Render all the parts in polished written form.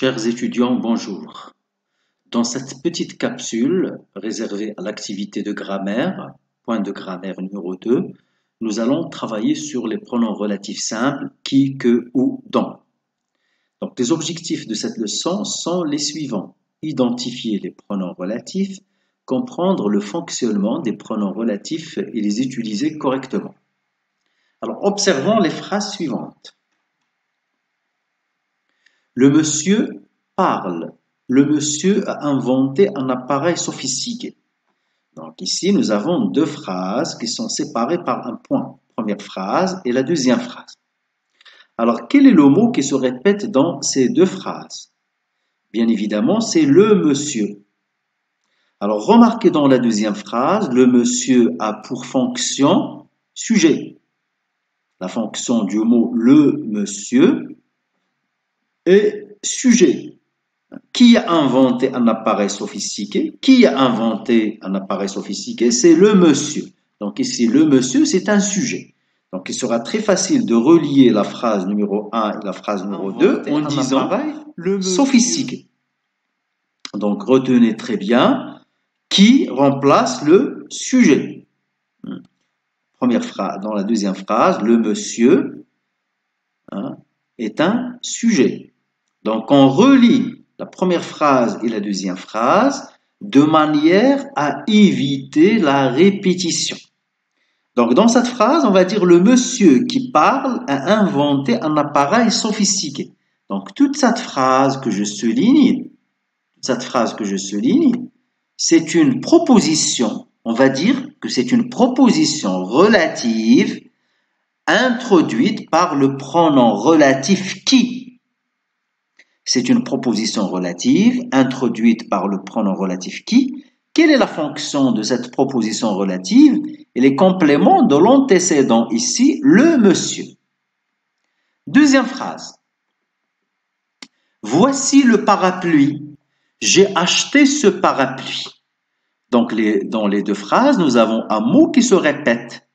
Chers étudiants, bonjour. Dans cette petite capsule réservée à l'activité de grammaire, point de grammaire numéro 2, nous allons travailler sur les pronoms relatifs simples qui, que, ou, dont. Donc, les objectifs de cette leçon sont les suivants. Identifier les pronoms relatifs, comprendre le fonctionnement des pronoms relatifs et les utiliser correctement. Alors, observons les phrases suivantes. Le monsieur parle. Le monsieur a inventé un appareil sophistiqué. Donc ici, nous avons deux phrases qui sont séparées par un point. Première phrase et la deuxième phrase. Alors, quel est le mot qui se répète dans ces deux phrases? Bien évidemment, c'est le monsieur. Alors, remarquez dans la deuxième phrase, le monsieur a pour fonction sujet. La fonction du mot le monsieur est sujet. Qui a inventé un appareil sophistiqué? Qui a inventé un appareil sophistiqué? C'est le monsieur. Donc ici, le monsieur, c'est un sujet. Donc il sera très facile de relier la phrase numéro 1 et la phrase numéro 2 en disant le sophistiqué. Donc retenez très bien qui remplace le sujet. Première phrase, dans la deuxième phrase, le monsieur est un sujet. Donc on relie la première phrase et la deuxième phrase de manière à éviter la répétition. Donc dans cette phrase, on va dire le monsieur qui parle a inventé un appareil sophistiqué. Donc toute cette phrase que je souligne, c'est une proposition. On va dire que c'est une proposition relative introduite par le pronom relatif qui. C'est une proposition relative introduite par le pronom relatif qui. Quelle est la fonction de cette proposition relative? Elle est complément de l'antécédent ici, le monsieur. Deuxième phrase. Voici le parapluie. J'ai acheté ce parapluie. Donc, dans les deux phrases, nous avons un mot qui se répète.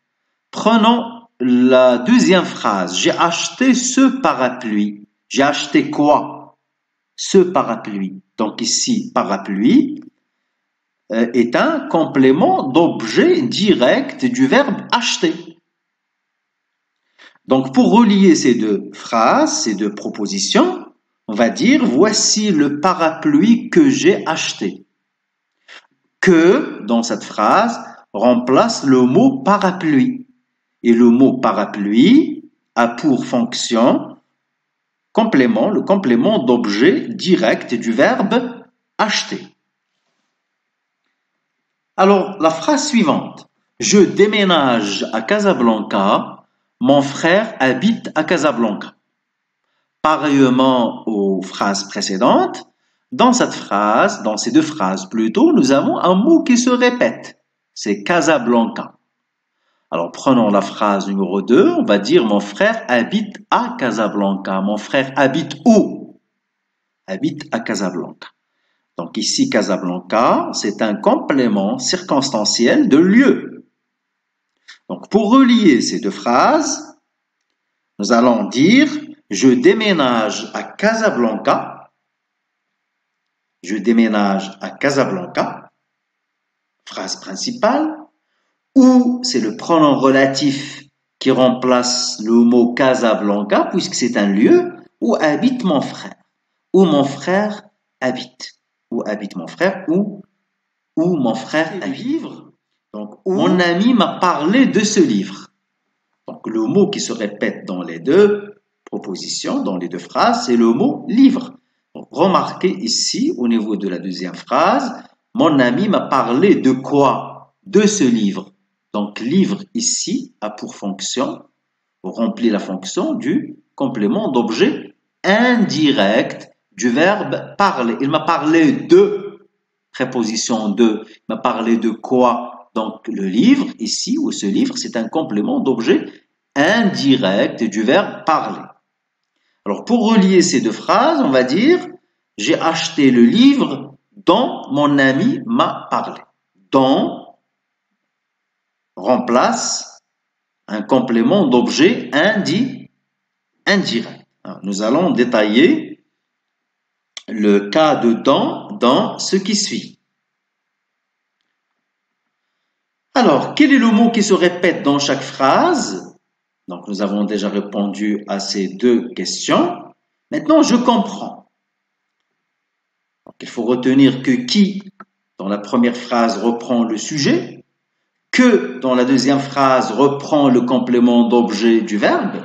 Prenons la deuxième phrase. J'ai acheté ce parapluie. J'ai acheté quoi? Ce parapluie. Donc ici, parapluie est un complément d'objet direct du verbe acheter. Donc pour relier ces deux phrases, ces deux propositions, on va dire voici le parapluie que j'ai acheté. Que, dans cette phrase, remplace le mot parapluie. Et le mot parapluie a pour fonction le complément d'objet direct du verbe acheter. Alors, la phrase suivante. Je déménage à Casablanca, mon frère habite à Casablanca. Pareillement aux phrases précédentes, dans ces deux phrases plutôt, nous avons un mot qui se répète. C'est Casablanca. Alors, prenons la phrase numéro 2, on va dire mon frère habite à Casablanca. Mon frère habite où? Habite à Casablanca. Donc ici, Casablanca, c'est un complément circonstanciel de lieu. Donc pour relier ces deux phrases, nous allons dire je déménage à Casablanca. Je déménage à Casablanca. Phrase principale. Ou c'est le pronom relatif qui remplace le mot Casablanca puisque c'est un lieu où habite mon frère. Où mon frère habite. Où habite mon frère. Où mon frère habite. Donc, mon ami m'a parlé de ce livre. Donc le mot qui se répète dans les deux propositions, dans les deux phrases, c'est le mot livre. Donc, remarquez ici, au niveau de la deuxième phrase, mon ami m'a parlé de quoi? De ce livre. Donc, livre ici a pour fonction, remplit la fonction du complément d'objet indirect du verbe parler. Il m'a parlé de, préposition de, il m'a parlé de quoi? Donc, le livre ici, ou ce livre, c'est un complément d'objet indirect du verbe parler. Alors, pour relier ces deux phrases, on va dire, j'ai acheté le livre dont mon ami m'a parlé. Dont remplace un complément d'objet indirect. Alors, nous allons détailler le cas de dans ce qui suit. Alors, quel est le mot qui se répète dans chaque phrase? Donc, nous avons déjà répondu à ces deux questions. Maintenant, je comprends. Donc, il faut retenir que qui, dans la première phrase, reprend le sujet, que, dans la deuxième phrase, reprend le complément d'objet du verbe,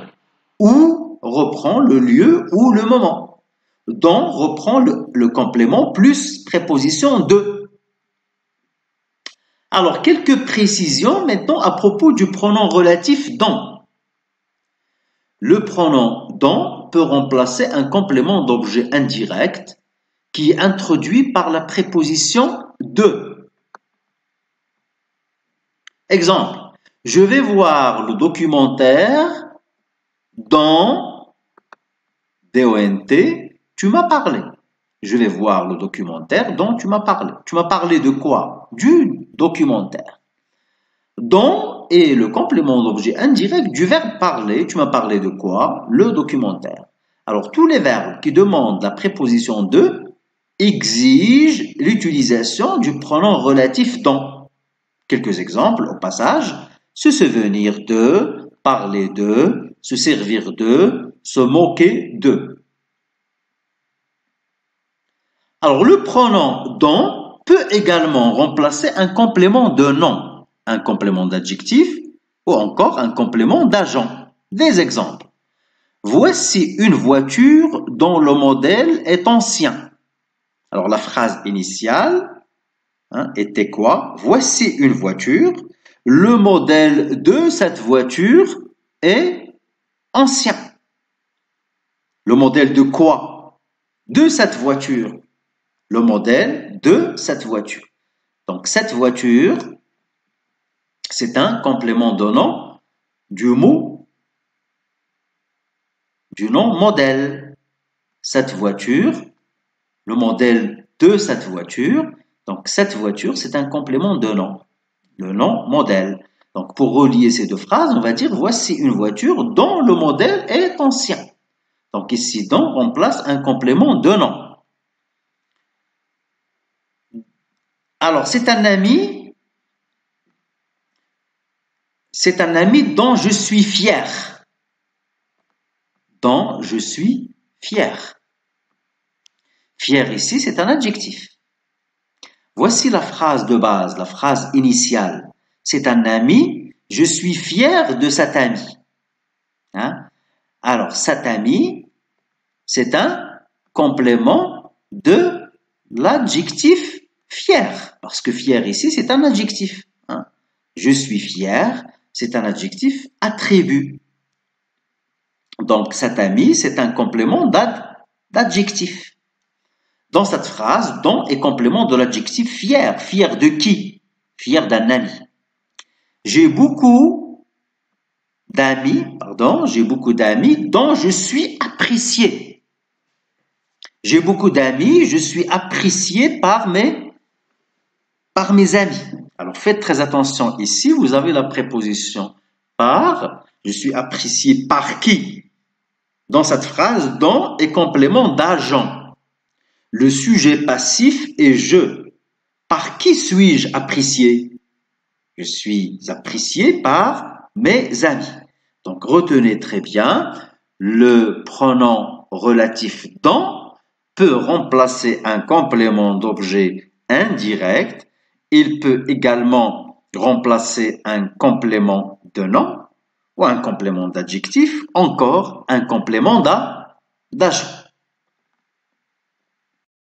ou reprend le lieu ou le moment. Dans reprend le complément plus préposition de. Alors, quelques précisions maintenant à propos du pronom relatif dans. Le pronom dans peut remplacer un complément d'objet indirect qui est introduit par la préposition de. Exemple, je vais voir le documentaire dont, D-O-N-T, tu m'as parlé. Je vais voir le documentaire dont tu m'as parlé. Tu m'as parlé de quoi? Du documentaire. Dont est le complément d'objet indirect du verbe parler. Tu m'as parlé de quoi? Le documentaire. Alors, tous les verbes qui demandent la préposition de exigent l'utilisation du pronom relatif dans. Quelques exemples au passage. Se souvenir de, parler de, se servir de, se moquer de. Alors, le pronom dont peut également remplacer un complément de nom, un complément d'adjectif ou encore un complément d'agent. Des exemples. Voici une voiture dont le modèle est ancien. Alors, la phrase initiale était quoi? Voici une voiture. Le modèle de cette voiture est ancien. Le modèle de quoi? De cette voiture. Le modèle de cette voiture. Donc, cette voiture, c'est un complément de nom du mot, du nom modèle. Cette voiture, le modèle de cette voiture. Donc, cette voiture, c'est un complément de nom. Le nom modèle. Donc, pour relier ces deux phrases, on va dire voici une voiture dont le modèle est ancien. Donc, ici, dont remplace un complément de nom. Alors, c'est un ami dont je suis fier. Dont je suis fier. Fier ici, c'est un adjectif. Voici la phrase de base, la phrase initiale. C'est un ami, je suis fier de cet ami. Alors, cet ami, c'est un complément de l'adjectif fier. Parce que fier ici, c'est un adjectif. Je suis fier, c'est un adjectif attribut. Donc, cet ami, c'est un complément d'adjectif. Dans cette phrase, dont est complément de l'adjectif fier. Fier de qui? Fier d'un ami. J'ai beaucoup d'amis dont je suis apprécié. J'ai beaucoup d'amis, je suis apprécié par mes amis. Alors, faites très attention ici, vous avez la préposition par. Je suis apprécié par qui? Dans cette phrase, dont est complément d'agent. Le sujet passif est je. Par qui suis-je apprécié? Je suis apprécié par mes amis. Donc, retenez très bien, le pronom relatif dans peut remplacer un complément d'objet indirect. Il peut également remplacer un complément de nom ou un complément d'adjectif, encore un complément d'agent.